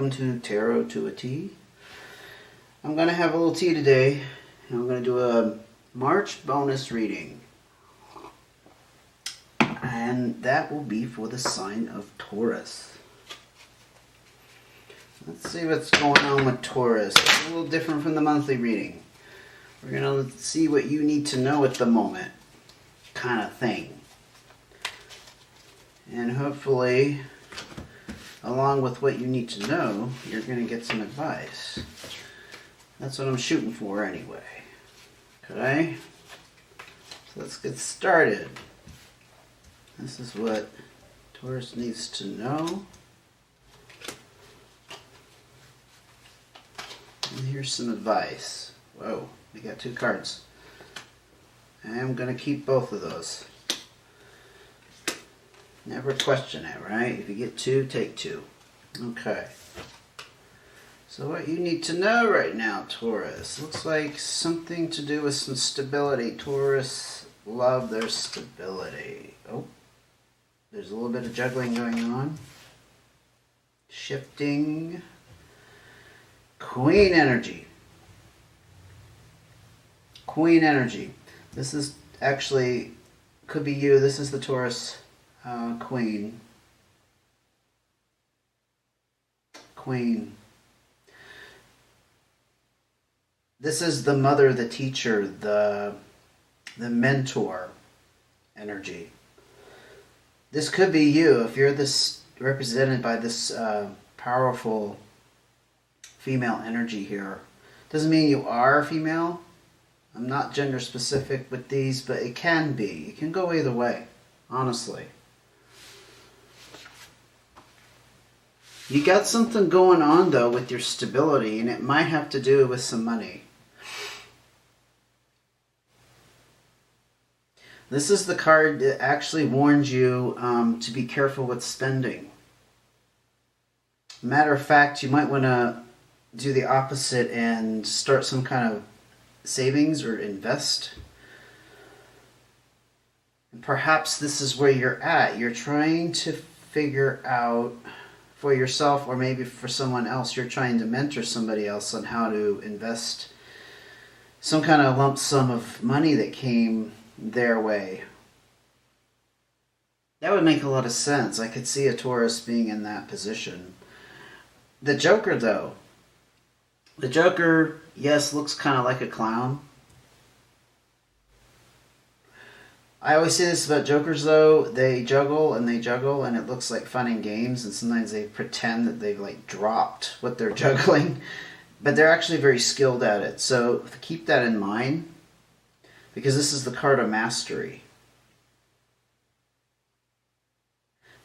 welcome to Tarot to a Tea. I'm going to have a little tea today, and I'm going to do a March bonus reading. And that will be for the sign of Taurus. Let's see what's going on with Taurus. It's a little different from the monthly reading. We're going to see what you need to know at the moment, kind of thing. And hopefully, along with what you need to know, you're going to get some advice. That's what I'm shooting for anyway. Okay? So let's get started. This is what Taurus needs to know. And here's some advice. Whoa, we got two cards. I'm going to keep both of those. Never question it, right? If you get two, take two. Okay. So what you need to know right now, Taurus, looks like something to do with some stability. Taurus love their stability. Oh, there's a little bit of juggling going on. Shifting. Queen energy. Queen energy. This is actually, could be you. This is the Taurus Queen. Queen. This is the mother, the teacher, the mentor energy. This could be you if you're this represented by this powerful female energy here. Doesn't mean you are female. I'm not gender specific with these, but it can be. It can go either way, honestly. You got something going on though with your stability, and it might have to do with some money. This is the card that actually warns you to be careful with spending. Matter of fact, you might want to do the opposite and start some kind of savings or invest. And perhaps this is where you're at. You're trying to figure out for yourself, or maybe for someone else, you're trying to mentor somebody else on how to invest some kind of lump sum of money that came their way. That would make a lot of sense. I could see a Taurus being in that position. The Joker, though. The Joker, yes, looks kind of like a clown. I always say this about Jokers, though. They juggle, and it looks like fun and games, and sometimes they pretend that they've like dropped what they're juggling, but they're actually very skilled at it. So keep that in mind, because this is the card of mastery.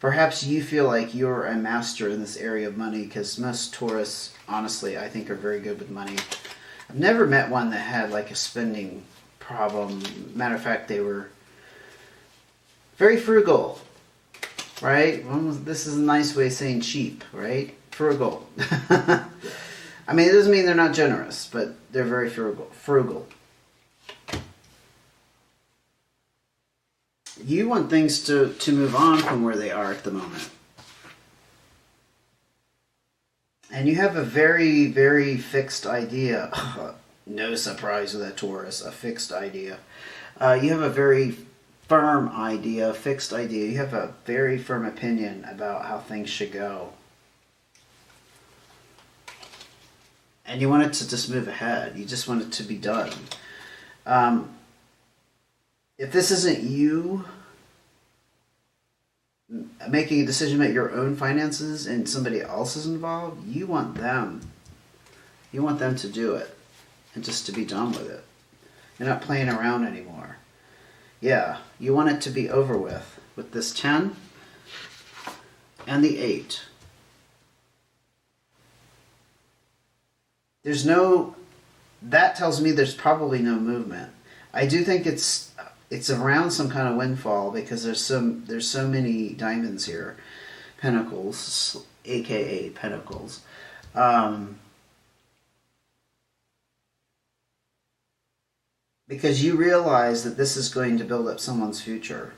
Perhaps you feel like you're a master in this area of money, because most Taurus, honestly, I think are very good with money. I've never met one that had like a spending problem. Matter of fact, they were very frugal, right? Well, this is a nice way of saying cheap, right? Frugal. I mean, it doesn't mean they're not generous, but they're very frugal. You want things to move on from where they are at the moment. And you have a very, very fixed idea. No surprise with that Taurus, a fixed idea. You have a very firm idea, fixed idea. You have a very firm opinion about how things should go. And you want it to just move ahead. You just want it to be done. If this isn't you making a decision about your own finances and somebody else is involved, you want them. You want them to do it and just to be done with it. You're not playing around anymore. Yeah, you want it to be over with this 10 and the 8. That tells me there's probably no movement. I do think it's around some kind of windfall, because there's so many diamonds here, pentacles, aka pentacles. Because you realize that this is going to build up someone's future.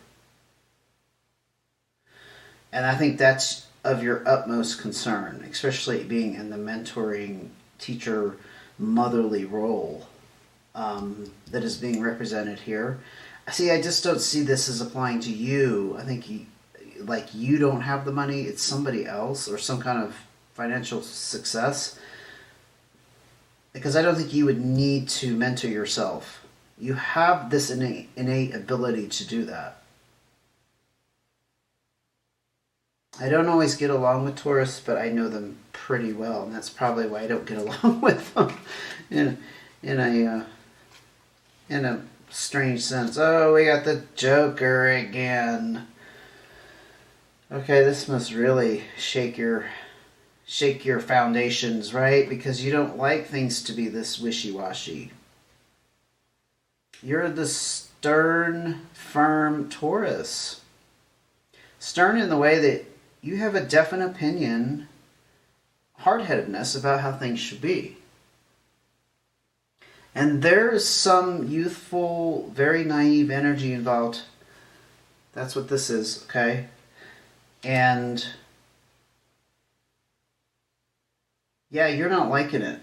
And I think that's of your utmost concern, especially being in the mentoring, teacher, motherly role that is being represented here. See, I just don't see this as applying to you. I think you don't have the money, it's somebody else or some kind of financial success. Because I don't think you would need to mentor yourself. You have this innate ability to do that. I don't always get along with Taurus, but I know them pretty well, and that's probably why I don't get along with them in a strange sense. Oh, we got the Joker again. Okay, this must really shake your foundations, right? Because you don't like things to be this wishy-washy. You're the stern, firm Taurus. Stern in the way that you have a definite opinion, hard-headedness about how things should be. And there's some youthful, very naive energy involved. That's what this is, okay? And yeah, you're not liking it.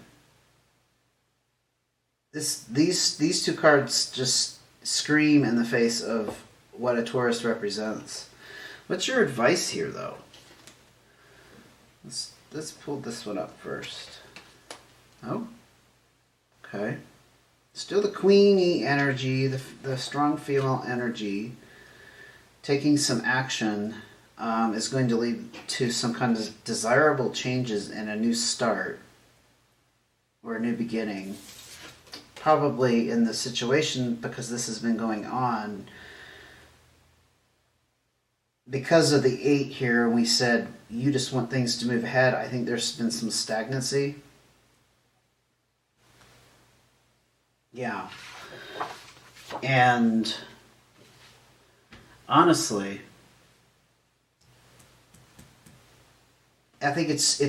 These two cards just scream in the face of what a Taurus represents. What's your advice here, though? Let's pull this one up first. Oh, okay. Still the queenie energy, the strong female energy. Taking some action is going to lead to some kind of desirable changes and a new start or a new beginning. Probably in the situation, because this has been going on. Because of the 8 here, we said you just want things to move ahead. I think there's been some stagnancy. Yeah. And honestly, I think it's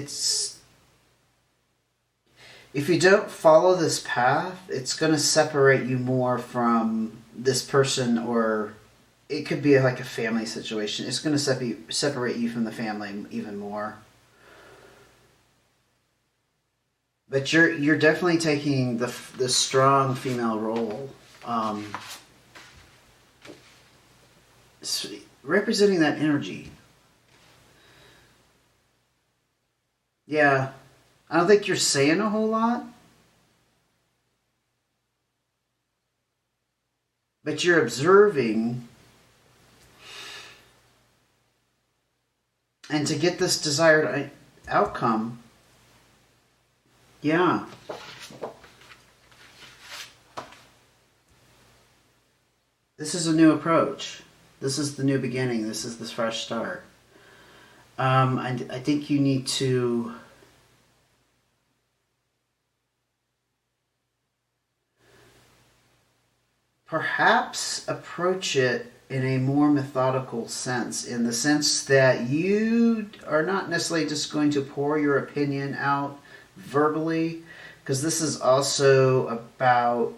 if you don't follow this path, it's going to separate you more from this person, or it could be like a family situation. It's going to separate you from the family even more. But you're definitely taking the strong female role, representing that energy. Yeah, I don't think you're saying a whole lot, but you're observing. And to get this desired outcome, yeah. This is a new approach. This is the new beginning. This is the fresh start. I think you need to perhaps approach it in a more methodical sense, in the sense that you are not necessarily just going to pour your opinion out verbally, because this is also about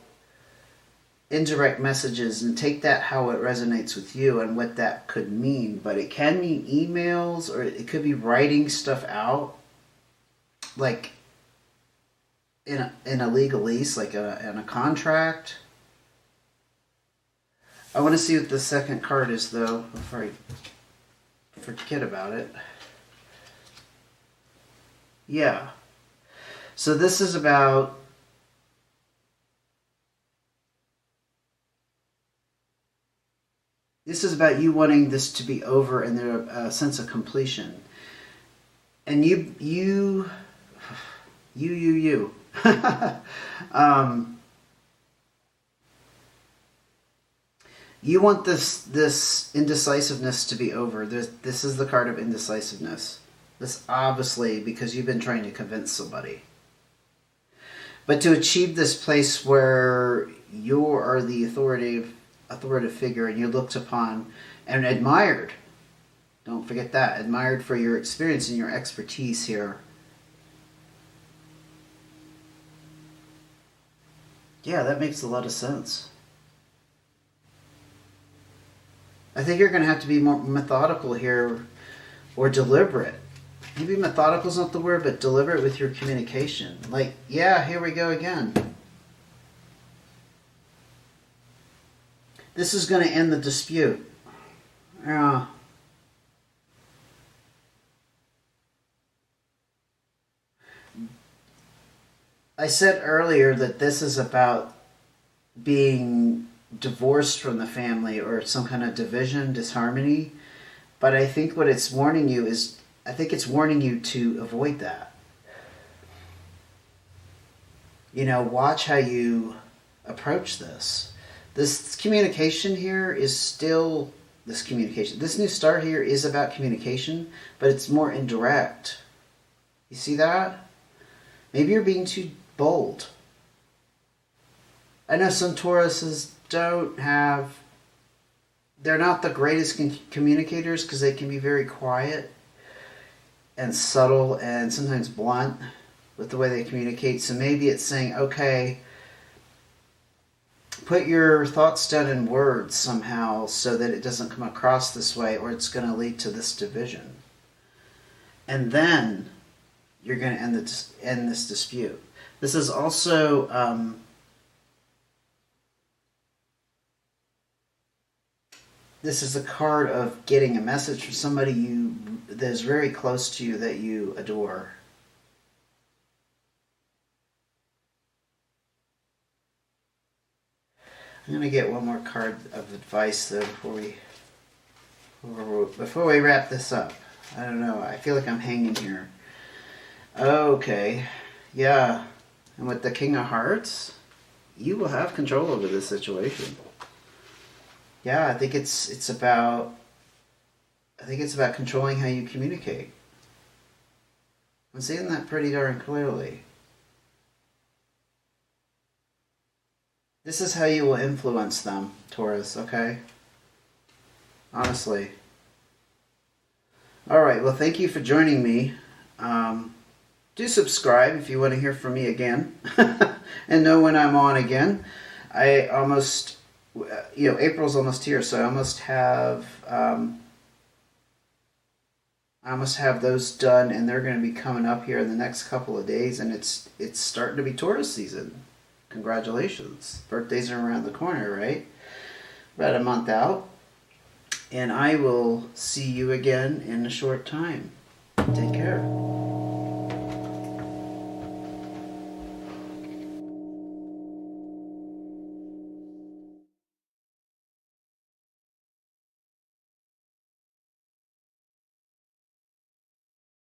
indirect messages, and take that how it resonates with you and what that could mean. But it can mean emails, or it could be writing stuff out, like in a legalese, like in a contract. I want to see what the second card is, though, before I forget about it. Yeah. So this is about you wanting this to be over, and there's a sense of completion. And you you want this indecisiveness to be over. This is the card of indecisiveness. This obviously because you've been trying to convince somebody. But to achieve this place where you are the authoritative figure, and you're looked upon and admired. Don't forget that. Admired for your experience and your expertise here. Yeah, that makes a lot of sense. I think you're going to have to be more methodical here, or deliberate. Maybe methodical is not the word, but deliberate with your communication. Like, yeah, here we go again. This is going to end the dispute. Yeah. I said earlier that this is about being divorced from the family or some kind of division, disharmony. But I think what it's warning you is, I think it's warning you to avoid that. You know, watch how you approach this. This communication here is still this communication. This new start here is about communication, but it's more indirect. You see that? Maybe you're being too bold. I know some Tauruses they're not the greatest communicators because they can be very quiet and subtle and sometimes blunt with the way they communicate. So maybe it's saying, okay, put your thoughts down in words somehow so that it doesn't come across this way, or it's going to lead to this division. And then you're going to end this dispute. This is also this is a card of getting a message from somebody that is very close to you that you adore. I'm going to get one more card of advice though before we wrap this up. I don't know. I feel like I'm hanging here. Okay. Yeah. And with the King of Hearts, you will have control over this situation. Yeah, I think it's about controlling how you communicate. I'm seeing that pretty darn clearly. This is how you will influence them, Taurus, okay? Honestly. Alright, well thank you for joining me. Do subscribe if you want to hear from me again and know when I'm on again. April's almost here, so I almost have those done, and they're going to be coming up here in the next couple of days, and it's starting to be Taurus season. Congratulations. Birthdays are around the corner, right? About a month out. And I will see you again in a short time. Take care.